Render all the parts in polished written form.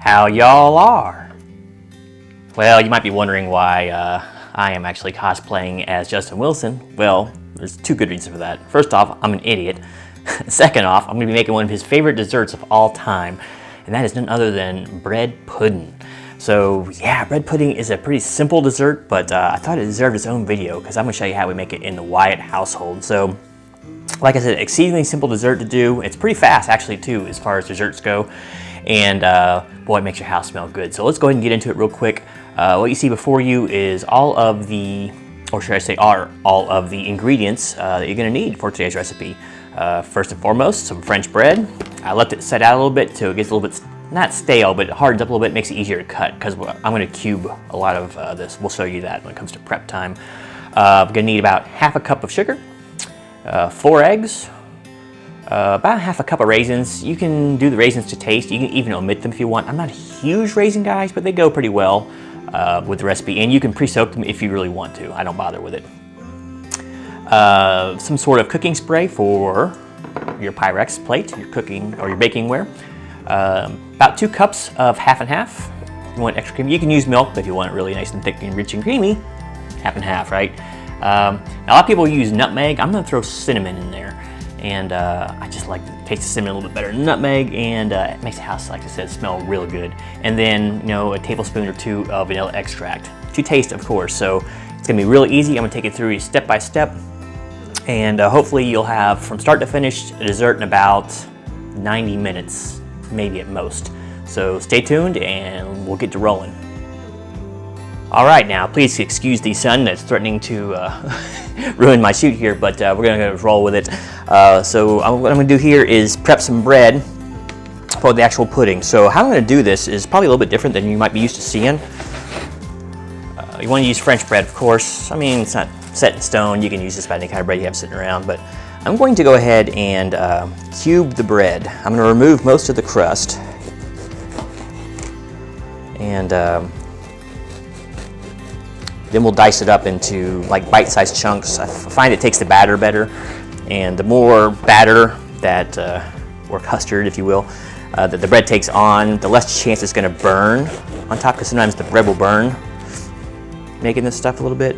how y'all are. Well, you might be wondering why I am actually cosplaying as Justin Wilson. Well, there's two good reasons for that. First off, I'm an idiot. Second off, I'm going to be making one of his favorite desserts of all time, and that is none other than bread pudding. So yeah, bread pudding is a pretty simple dessert, but I thought it deserved its own video because I'm going to show you how we make it in the Wyatt household. So like I said, exceedingly simple dessert to do. It's pretty fast actually too as far as desserts go, and boy, it makes your house smell good. So let's go ahead and get into it real quick. What you see before you is all of the, or should I say are all of the ingredients that you're going to need for today's recipe. First and foremost, some French bread. I left it set out a little bit so it gets a little bit, not stale, but it hardens up a little bit, makes it easier to cut because I'm going to cube a lot of this. We'll show you that when it comes to prep time. We're going to need about half a cup of sugar, 4 eggs, about half a cup of raisins. You can do the raisins to taste. You can even omit them if you want. I'm not a huge raisin guy, but they go pretty well with the recipe, and you can pre-soak them if you really want to. I don't bother with it. Some sort of cooking spray for your Pyrex plate, your cooking or your baking ware. About 2 cups of half and half. If you want extra cream, you can use milk, but if you want it really nice and thick and rich and creamy, half and half, right? Now, a lot of people use nutmeg. I'm going to throw cinnamon in there, and I just like the taste of cinnamon a little bit better than nutmeg, and it makes the house, like I said, smell real good. And then, you know, a tablespoon or 2 of vanilla extract to taste, of course. So it's going to be really easy. I'm going to take it through step by step, and hopefully you'll have from start to finish a dessert in about 90 minutes, maybe at most. So stay tuned, and we'll get to rolling. All right, now please excuse the sun that's threatening to ruin my shoot here, but we're gonna roll with it. So what I'm gonna do here is prep some bread for the actual pudding. So how I'm gonna do this is probably a little bit different than you might be used to seeing. You wanna use French bread, of course. I mean, it's not set in stone. You can use just about any kind of bread you have sitting around, but I'm going to go ahead and cube the bread. I'm gonna remove most of the crust, and then we'll dice it up into like bite-sized chunks. I find it takes the batter better, and the more batter that, or custard if you will, that the bread takes on, the less chance it's gonna burn on top, because sometimes the bread will burn making this stuff a little bit.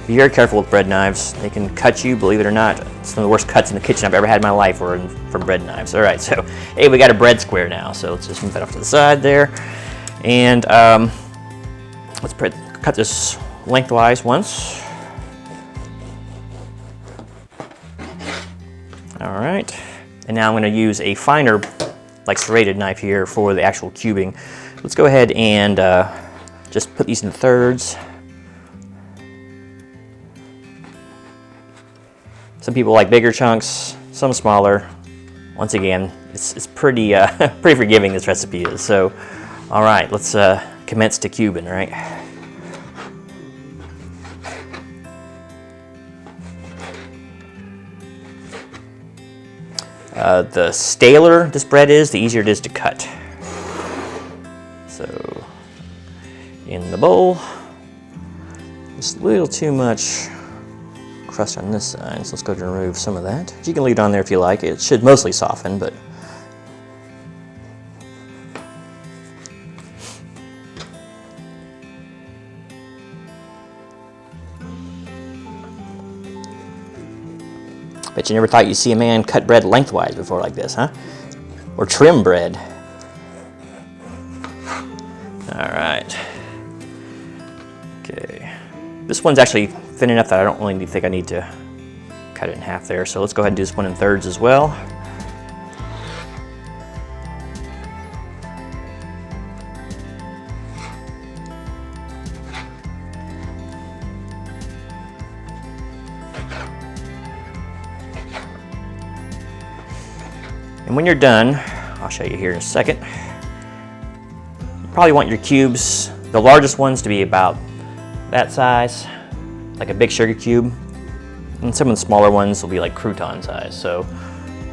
Be very careful with bread knives. They can cut you, believe it or not. Some of the worst cuts in the kitchen I've ever had in my life were from bread knives. All right, so hey, we got a bread square now, so let's just move that off to the side there. And let's cut this lengthwise once. All right, and now I'm going to use a finer, like serrated knife here for the actual cubing. Let's go ahead and just put these in thirds. Some people like bigger chunks, some smaller. Once again, it's pretty pretty forgiving, this recipe is. So. All right, let's commence to cubing, right? The staler this bread is, the easier it is to cut. So, in the bowl, just a little too much crust on this side, so let's go ahead and remove some of that. You can leave it on there if you like. It should mostly soften, but bet you never thought you'd see a man cut bread lengthwise before like this, huh? Or trim bread. All right. Okay. This one's actually thin enough that I don't really think I need to cut it in half there. So let's go ahead and do this one in thirds as well. And when you're done, I'll show you here in a second, you probably want your cubes, the largest ones to be about that size, like a big sugar cube, and some of the smaller ones will be like crouton size. So,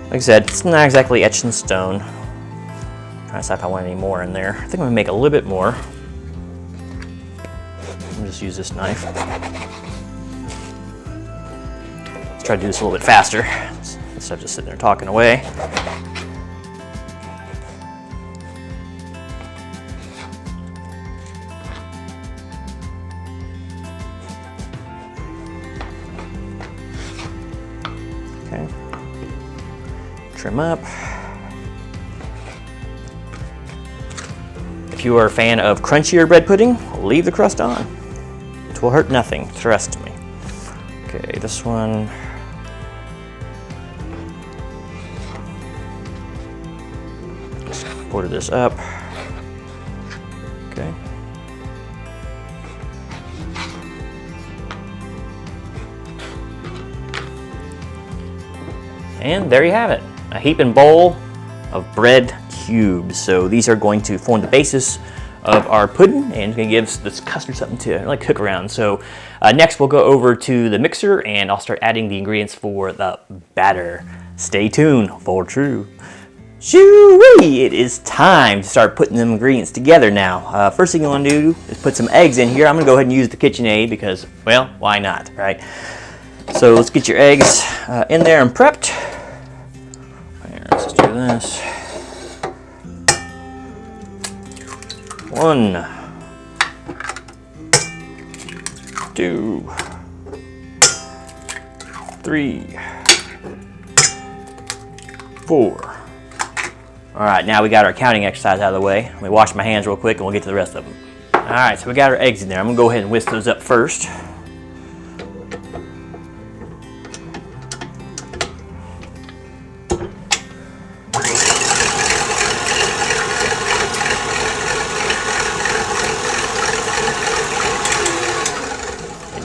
like I said, it's not exactly etched in stone. I'm trying to decide if I want any more in there. I think I'm gonna make a little bit more. I'll just use this knife. Let's try to do this a little bit faster instead of just sitting there talking away. Trim up. If you are a fan of crunchier bread pudding, leave the crust on. It will hurt nothing, trust me. Okay, this one. Just order this up. Okay. And there you have it, a heaping bowl of bread cubes. So these are going to form the basis of our pudding, and it's going to give this custard something to really cook around. So next we'll go over to the mixer, and I'll start adding the ingredients for the batter. Stay tuned for true. Shoo-wee! It is time to start putting them ingredients together now. First thing you want to do is put some eggs in here. I'm going to go ahead and use the KitchenAid because, well, why not, right? So let's get your eggs in there and prepped. Here, let's just do this. 1, 2, 3, 4. All right, now we got our counting exercise out of the way. Let me wash my hands real quick and we'll get to the rest of them. All right, so we got our eggs in there. I'm gonna go ahead and whisk those up first.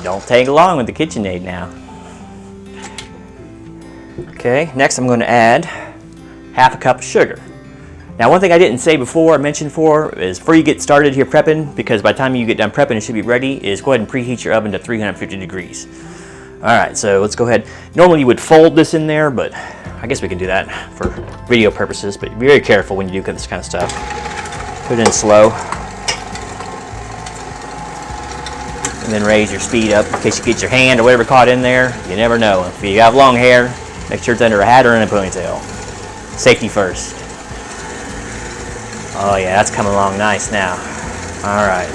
Don't take long with the KitchenAid now. Okay, next I'm going to add half a cup of sugar. Now one thing I didn't say before, I mentioned before, is before you get started here prepping, because by the time you get done prepping it should be ready, is go ahead and preheat your oven to 350 degrees. Alright, so let's go ahead. Normally you would fold this in there, but I guess we can do that for video purposes, but be very careful when you do this kind of stuff. Put it in slow. And then raise your speed up in case you get your hand or whatever caught in there. You never know. If you have long hair, make sure it's under a hat or in a ponytail. Safety first. Oh yeah, that's coming along nice now. All right.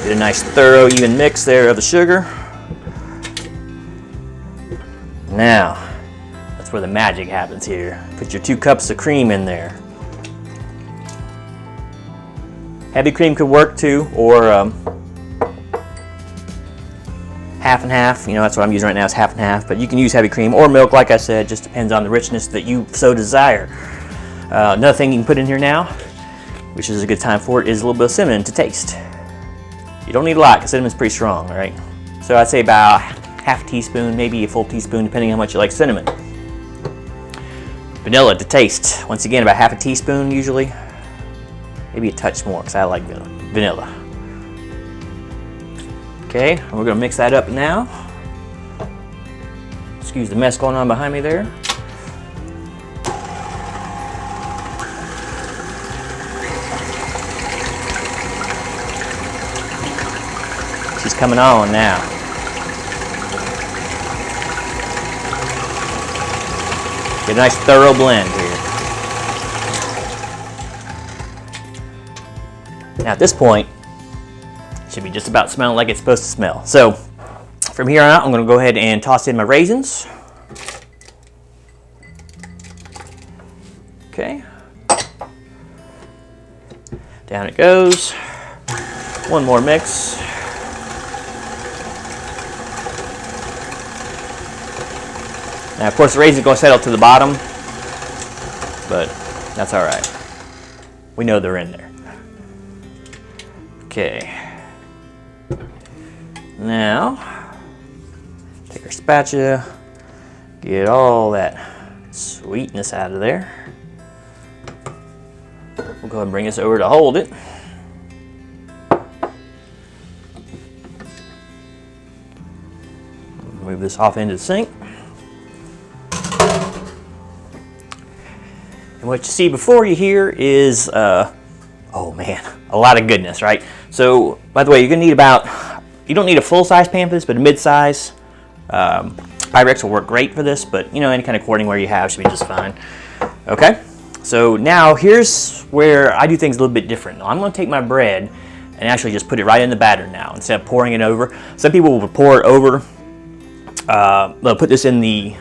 Get a nice thorough even mix there of the sugar. Now, that's where the magic happens here. Put your 2 cups of cream in there. Heavy cream could work too, or half and half. You know, that's what I'm using right now is half and half, but you can use heavy cream or milk, like I said, just depends on the richness that you so desire. Another thing you can put in here now, which is a good time for it, is a little bit of cinnamon to taste. You don't need a lot because cinnamon's pretty strong, right? So I'd say about half a teaspoon, maybe a full teaspoon, depending on how much you like cinnamon. Vanilla to taste. Once again, about half a teaspoon usually. Maybe a touch more because I like vanilla. Okay, we're going to mix that up now. Excuse the mess going on behind me there. She's coming on now. Get a nice thorough blend here. Now at this point, should be just about smelling like it's supposed to smell. So from here on out, I'm going to go ahead and toss in my raisins. Okay. Down it goes. One more mix. Now, of course, the raisins are going to settle to the bottom, but that's all right. We know they're in there. Okay. Now, take our spatula, get all that sweetness out of there. We'll go ahead and bring this over to hold it. Move this off into the sink. And what you see before you here is, oh man, a lot of goodness, right? So, by the way, you're gonna need about, you don't need a full-size pan for this, but a mid-size. Pyrex will work great for this, but you know, any kind of cording you have should be just fine. Okay, so now here's where I do things a little bit different. I'm gonna take my bread and actually just put it right in the batter now, instead of pouring it over. Some people will pour it over. They'll put this in the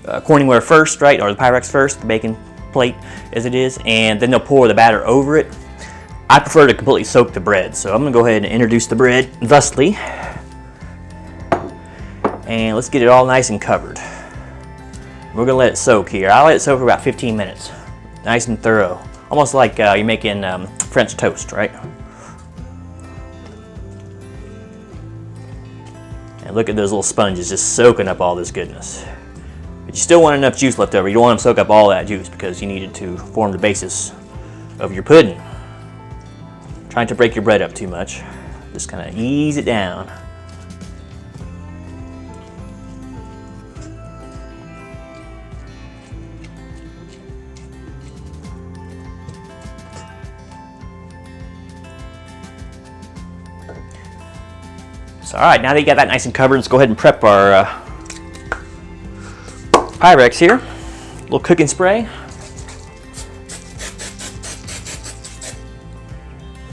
Corningware first, right, or the Pyrex first, the baking plate as it is, and then they'll pour the batter over it. I prefer to completely soak the bread, so I'm going to go ahead and introduce the bread thusly. And let's get it all nice and covered. We're going to let it soak here. I'll let it soak for about 15 minutes. Nice and thorough. Almost like you're making French toast, right? And look at those little sponges just soaking up all this goodness. But you still want enough juice left over. You don't want to soak up all that juice because you need it to form the basis of your pudding. Trying to break your bread up too much. Just kind of ease it down. So, all right, now that you got that nice and covered, let's go ahead and prep our Pyrex here. A little cooking spray.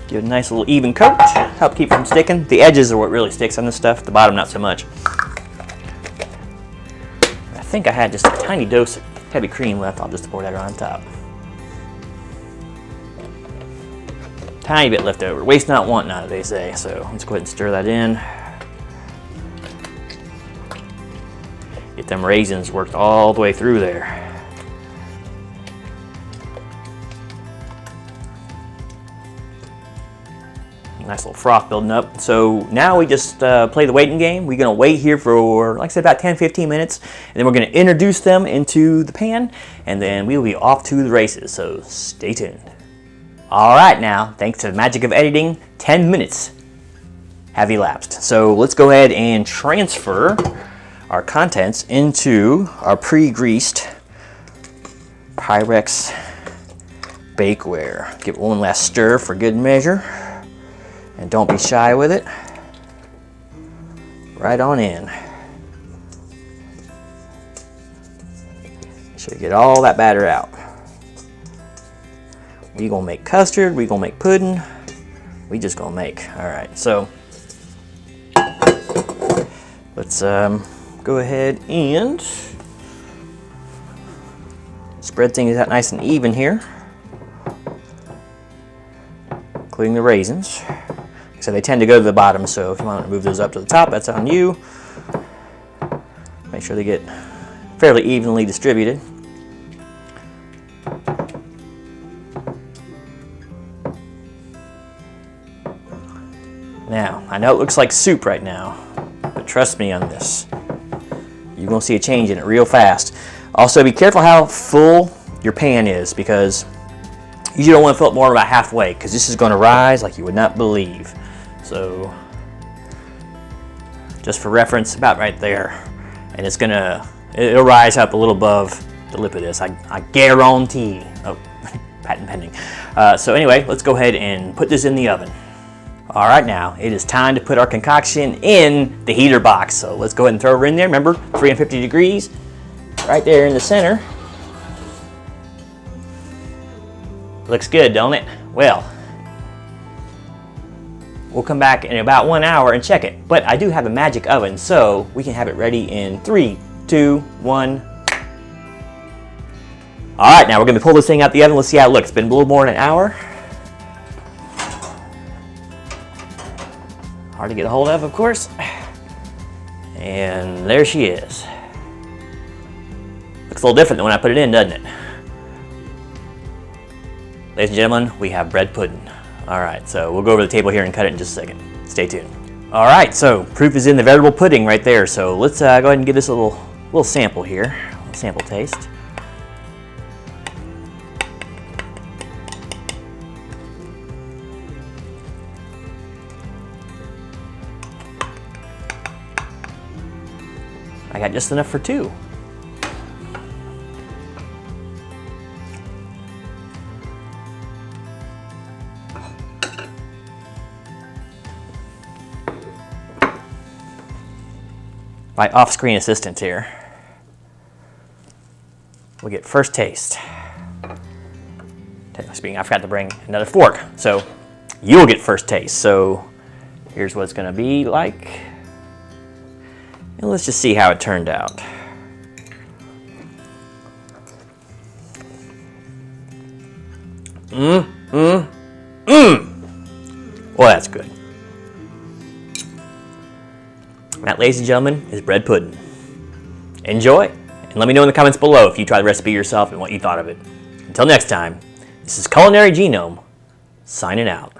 Give it a nice little even coat, help keep it from sticking. The edges are what really sticks on this stuff, the bottom not so much. I think I had just a tiny dose of heavy cream left. I'll just pour that on top. Tiny bit left over. Waste not, want not, they say. So let's go ahead and stir that in. Get them raisins worked all the way through there. Nice little froth building up. So now we just play the waiting game. We're gonna wait here for, like I said, about 10-15 minutes, and then we're gonna introduce them into the pan, and then we will be off to the races, so stay tuned. All right, now, thanks to the magic of editing, 10 minutes have elapsed. So let's go ahead and transfer our contents into our pre-greased Pyrex bakeware. Give it one last stir for good measure. And don't be shy with it. Right on in. Make sure you get all that batter out. We gonna make custard, we gonna make pudding, we just gonna make. All right, so let's go ahead and spread things out nice and even here, including the raisins. So they tend to go to the bottom, so if you want to move those up to the top, that's on you. Make sure they get fairly evenly distributed. Now, I know it looks like soup right now, but trust me on this. You're going to see a change in it real fast. Also, be careful how full your pan is, because you don't want to fill it more than about halfway, because this is going to rise like you would not believe. So, just for reference, about right there. And it'll rise up a little above the lip of this. I guarantee. Oh, patent pending. So anyway, let's go ahead and put this in the oven. All right, now it is time to put our concoction in the heater box. So let's go ahead and throw her in there. Remember, 350 degrees, right there in the center. Looks good, don't it? Well, we'll come back in about 1 hour and check it. But I do have a magic oven, so we can have it ready in 3, 2, 1. All right, now we're gonna pull this thing out the oven. Let's see how it looks. It's been a little more than an hour. Hard to get a hold of course. And there she is. Looks a little different than when I put it in, doesn't it? Ladies and gentlemen, we have bread pudding. All right, so we'll go over to the table here and cut it in just a second. Stay tuned. All right, so proof is in the vegetable pudding right there. So let's go ahead and give this a little sample here, a little sample taste. I got just enough for 2. My off-screen assistant here. We'll get first taste. Speaking, I forgot to bring another fork, so you'll get first taste. So here's what it's gonna be like. And let's just see how it turned out. Well, that's good. That, ladies and gentlemen, is bread pudding. Enjoy, and let me know in the comments below if you tried the recipe yourself and what you thought of it. Until next time, this is Culinary Genome, signing out.